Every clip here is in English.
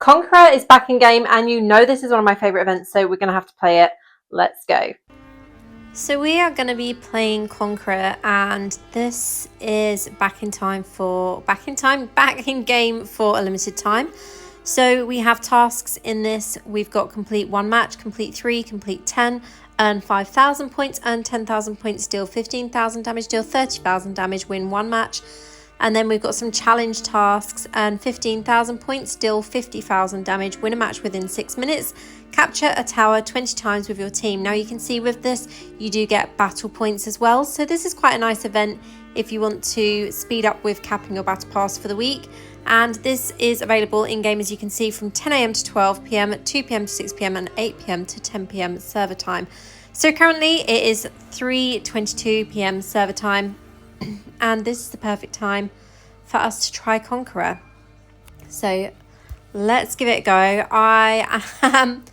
Conqueror is back in game, and you know this is one of my favourite events, so we're going to have to play it. Let's go. So we are going to be playing Conqueror, and this is back in game for a limited time. So we have tasks in this. We've got complete 1 match, complete 3, complete 10, earn 5,000 points, earn 10,000 points, deal 15,000 damage, deal 30,000 damage, win 1 match. And then we've got some challenge tasks, earn 15,000 points, deal 50,000 damage, win a match within 6 minutes, capture a tower 20 times with your team. Now you can see with this, you do get battle points as well. So this is quite a nice event if you want to speed up with capping your battle pass for the week. And this is available in game, as you can see, from 10 AM to 12 PM, 2 PM to 6 PM, and 8 PM to 10 PM server time. So currently it is 3:22 PM server time. And this is the perfect time for us to try Conqueror. So let's give it a go. I am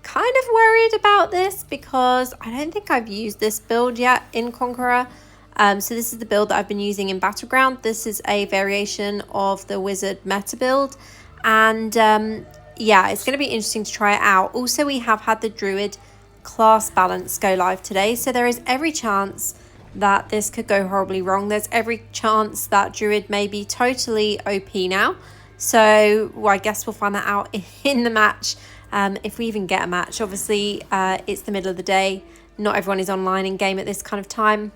kind of worried about this because I don't think I've used this build yet in Conqueror. So this is the build that I've been using in Battleground. This is a variation of the Wizard meta build. And yeah, it's going to be interesting to try it out. Also, we have had the Druid class balance go live today. So there is every chance that this could go horribly wrong. There's every chance that Druid may be totally OP now. So well, I guess we'll find that out in the match, if we even get a match. Obviously, it's the middle of the day. Not everyone is online in game at this kind of time.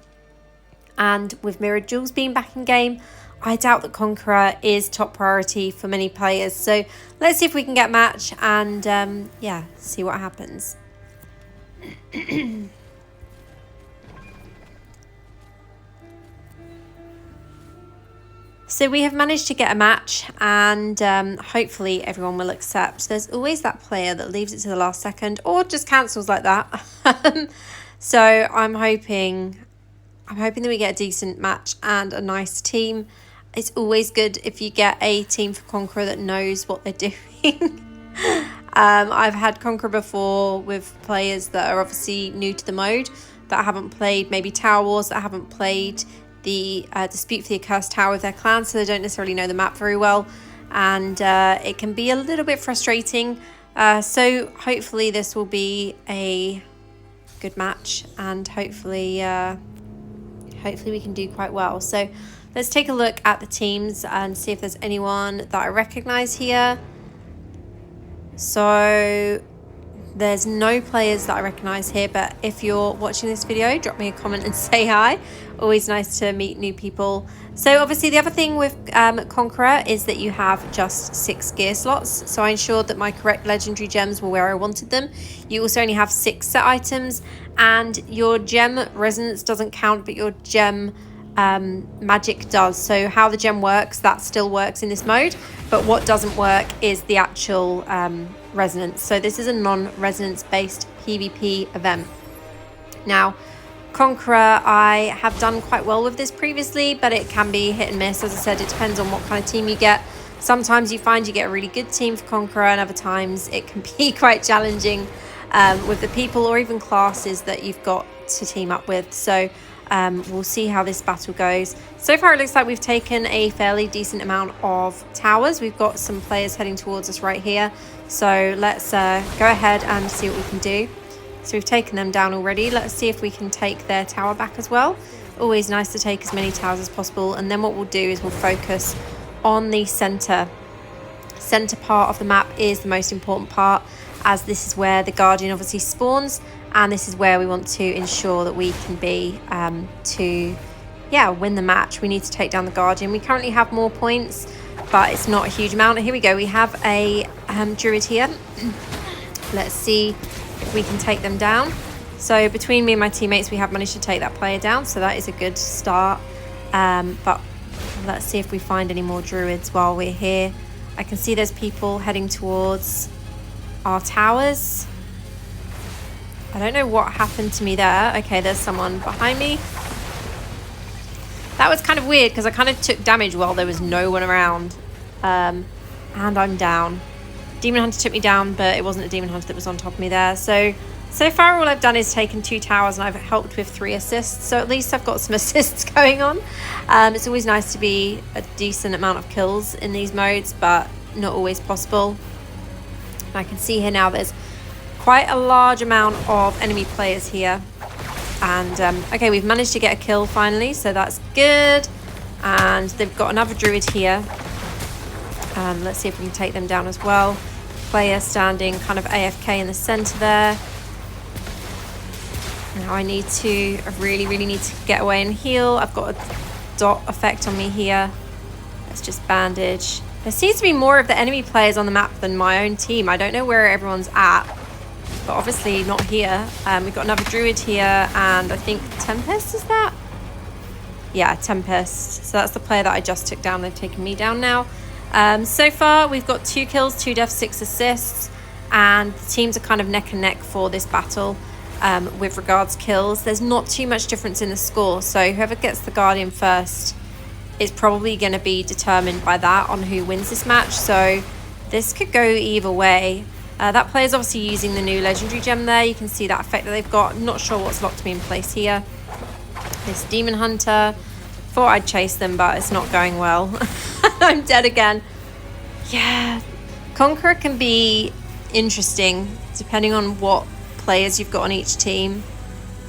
And with Mirrored Jewels being back in game, I doubt that Conqueror is top priority for many players. So let's see if we can get a match and yeah, see what happens. So we have managed to get a match, and hopefully everyone will accept. There's always that player that leaves it to the last second or just cancels like that. So I'm hoping that we get a decent match and a nice team. It's always good if you get a team for Conqueror that knows what they're doing. I've had Conqueror before with players that are obviously new to the mode, that haven't played maybe Tower Wars, that haven't played the Dispute for the Accursed Tower with their clan, so they don't necessarily know the map very well, and it can be a little bit frustrating. So hopefully this will be a good match, and hopefully we can do quite well. So let's take a look at the teams and see if there's anyone that I recognize here. So there's no players that I recognize here, but if you're watching this video, drop me a comment and say hi. Always nice to meet new people. So obviously the other thing with Conqueror is that you have just 6 gear slots. So I ensured that my correct legendary gems were where I wanted them. You also only have 6 set items, and your gem resonance doesn't count, but your gem magic does. So how the gem works, that still works in this mode, but what doesn't work is the actual resonance. So this is a non-resonance based PvP event. Now Conqueror, I have done quite well with this previously, but it can be hit and miss. As I said, it depends on what kind of team you get. Sometimes you find you get a really good team for Conqueror, and other times it can be quite challenging with the people or even classes that you've got to team up with. So we'll see how this battle goes. So far it looks like we've taken a fairly decent amount of towers. We've got some players heading towards us right here, so let's go ahead and see what we can do. So we've taken them down already. Let's see if we can take their tower back as well. Always nice to take as many towers as possible, and then what we'll do is we'll focus on the center part of the map. Is the most important part, as this is where the Guardian obviously spawns, and this is where we want to ensure that we can be to win the match. We need to take down the Guardian. We currently have more points, but it's not a huge amount. Here we go, we have a Druid here. Let's see if we can take them down. So between me and my teammates, we have managed to take that player down, so that is a good start. But let's see if we find any more Druids while we're here. I can see there's people heading towards our towers. I don't know what happened to me there. Okay, there's someone behind me. That was kind of weird because I kind of took damage while there was no one around. And I'm down. Demon Hunter took me down, but it wasn't a Demon Hunter that was on top of me there. So far all I've done is taken 2 towers, and I've helped with 3 assists. So at least I've got some assists going on. It's always nice to be a decent amount of kills in these modes, but not always possible. I can see here now there's quite a large amount of enemy players here. And okay, we've managed to get a kill finally, so that's good. And they've got another druid here. Let's see if we can take them down as well. Player standing kind of AFK in the center there. Now I really need to get away and heal. I've got a dot effect on me here. Let's just bandage. There seems to be more of the enemy players on the map than my own team. I don't know where everyone's at, but obviously not here. We've got another druid here, and I think Tempest is that? Yeah, Tempest. So that's the player that I just took down. They've taken me down now. So far, we've got 2 kills, 2 deaths, 6 assists, and the teams are kind of neck and neck for this battle with regards kills. There's not too much difference in the score, so whoever gets the Guardian first is probably going to be determined by that on who wins this match. So this could go either way. That player's obviously using the new legendary gem there. You can see that effect that they've got. I'm not sure what's locked me in place here. This demon hunter. Thought I'd chase them, but it's not going well. I'm dead again. Yeah, Conqueror can be interesting depending on what players you've got on each team.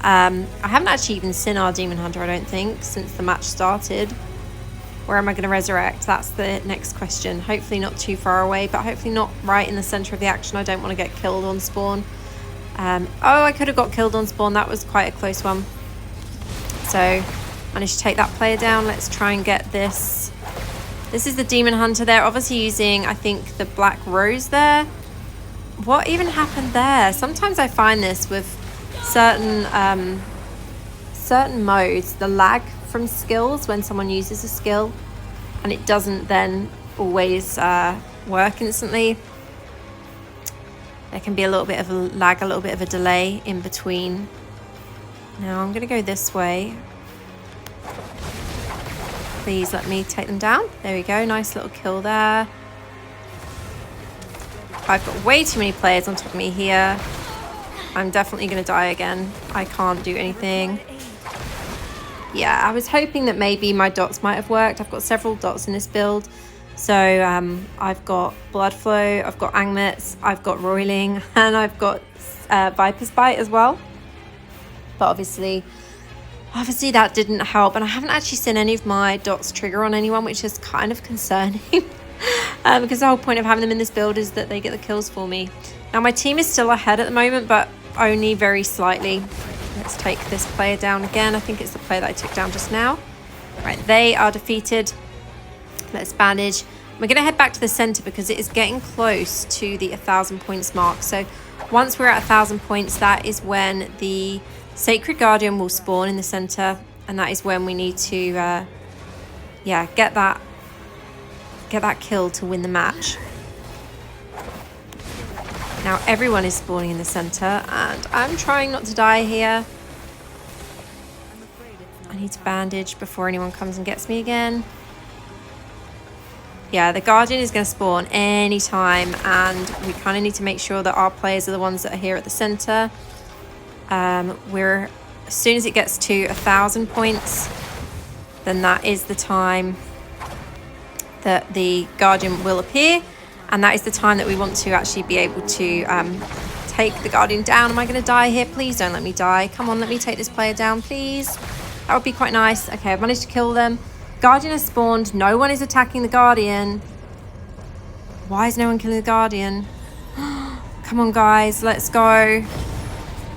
I haven't actually even seen our demon hunter, I don't think, since the match started. Where am I going to resurrect? That's the next question. Hopefully not too far away, but hopefully not right in the center of the action. I don't want to get killed on spawn. Oh, I could have got killed on spawn. That was quite a close one. So managed to take that player down. Let's try and get this. This is the demon hunter. They're obviously using, I think, the black rose there. What even happened there? Sometimes I find this with certain modes, the lag from skills when someone uses a skill, and it doesn't then always work instantly. There can be a little bit of a lag, a little bit of a delay in between. Now I'm going to go this way. Please let me take them down. There we go. Nice little kill there. I've got way too many players on top of me here. I'm definitely going to die again. I can't do anything. Yeah, I was hoping that maybe my dots might have worked. I've got several dots in this build. So I've got Blood Flow, I've got Angmets, I've got Roiling, and I've got Viper's Bite as well. But obviously that didn't help. And I haven't actually seen any of my dots trigger on anyone, which is kind of concerning. Because the whole point of having them in this build is that they get the kills for me. Now my team is still ahead at the moment, but only very slightly. Let's take this player down again. I think it's the player that I took down just now. Right, they are defeated. Let's bandage. We're going to head back to the center because it is getting close to the 1,000 points mark. So once we're at 1,000 points, that is when the Sacred Guardian will spawn in the center, and that is when we need to get that kill to win the match. Now everyone is spawning in the center, and I'm trying not to die here. I need to bandage before anyone comes and gets me again. Yeah, the Guardian is going to spawn anytime, and we kind of need to make sure that our players are the ones that are here at the center. As soon as it gets to 1,000 points, then that is the time that the Guardian will appear, and that is the time that we want to actually be able to take the Guardian down. Am I going to die here? Please don't let me die. Come on, let me take this player down, please. That would be quite nice. Okay, I've managed to kill them. Guardian has spawned. No one is attacking the Guardian. Why is no one killing the Guardian? Come on, guys, let's go.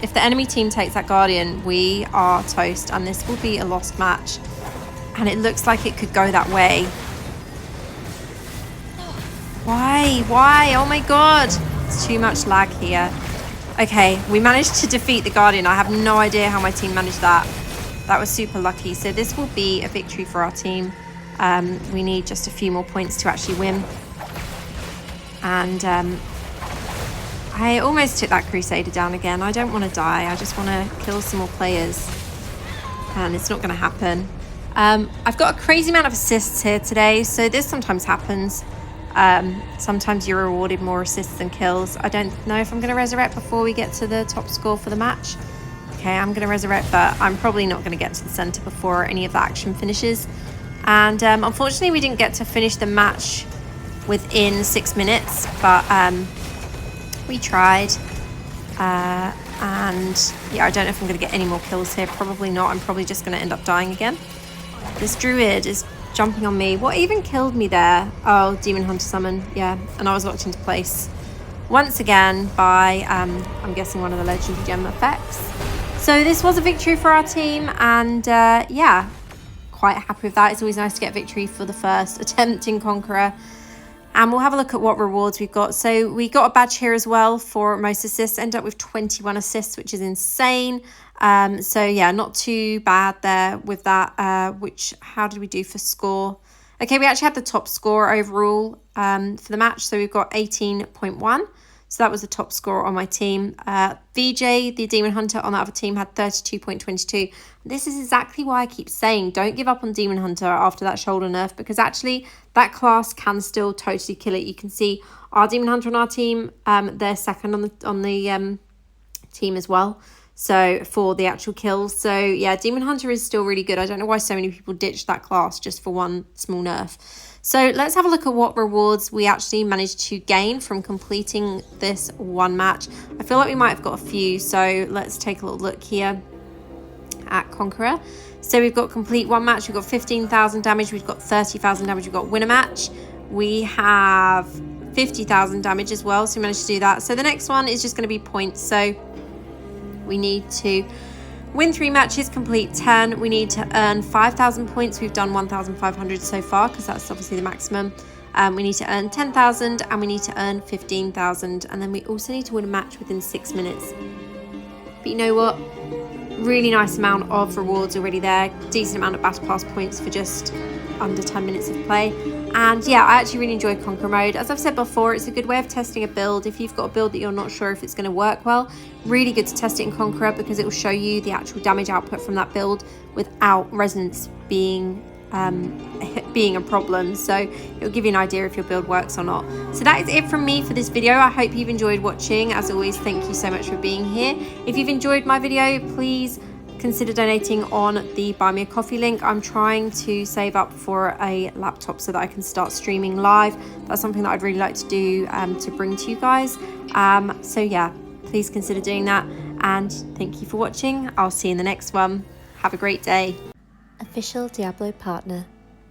If the enemy team takes that Guardian, we are toast, and this will be a lost match. And it looks like it could go that way. Why? Oh my god. It's too much lag here. Okay, we managed to defeat the Guardian. I have no idea how my team managed that. That was super lucky. So this will be a victory for our team. We need just a few more points to actually win. And I almost took that Crusader down again. I don't want to die. I just want to kill some more players. And it's not going to happen. I've got a crazy amount of assists here today. So this sometimes happens. Sometimes you're rewarded more assists than kills. I don't know if I'm going to resurrect before we get to the top score for the match. Okay, I'm going to resurrect, but I'm probably not going to get to the center before any of the action finishes. And unfortunately, we didn't get to finish the match within 6 minutes, but We tried. And yeah, I don't know if I'm going to get any more kills here. Probably not. I'm probably just going to end up dying again. This druid is jumping on me. What even killed me there? Oh, Demon Hunter Summon. Yeah, and I was locked into place once again by, I'm guessing, one of the Legendary Gem effects. So this was a victory for our team, and yeah, quite happy with that. It's always nice to get victory for the first attempt in Conqueror. And we'll have a look at what rewards we've got. So we got a badge here as well for most assists. End up with 21 assists, which is insane. So yeah, not too bad there with that. How did we do for score? Okay, we actually had the top score overall for the match. So we've got 18.1. So that was the top score on my team. VJ, the Demon Hunter on the other team, had 32.22. This is exactly why I keep saying don't give up on Demon Hunter after that shoulder nerf, because actually that class can still totally kill it. You can see our Demon Hunter on our team, they're second on the team as well. So for the actual kills. So yeah, Demon Hunter is still really good. I don't know why so many people ditched that class just for one small nerf. So let's have a look at what rewards we actually managed to gain from completing this one match. I feel like we might have got a few, so let's take a little look here at Conqueror. So we've got complete one match, we've got 15,000 damage, we've got 30,000 damage, we've got win a match, we have 50,000 damage as well, so we managed to do that. So the next one is just going to be points. So we need to win 3 matches, complete 10. We need to earn 5,000 points. We've done 1,500 so far because that's obviously the maximum. We need to earn 10,000 and we need to earn 15,000. And then we also need to win a match within 6 minutes. But you know what? Really nice amount of rewards already there. Decent amount of battle pass points for just under 10 minutes of play. And yeah, I actually really enjoyed Conqueror mode. As I've said before, it's a good way of testing a build. If you've got a build that you're not sure if it's going to work well, really good to test it in Conqueror because it will show you the actual damage output from that build without resonance being a problem. So it'll give you an idea if your build works or not. So that is it from me for this video. I hope you've enjoyed watching. As always, thank you so much for being here. If you've enjoyed my video, please consider donating on the Buy Me a Coffee link. I'm trying to save up for a laptop so that I can start streaming live. That's something that I'd really like to do to bring to you guys. So yeah, please consider doing that. And thank you for watching. I'll see you in the next one. Have a great day. Official Diablo Partner.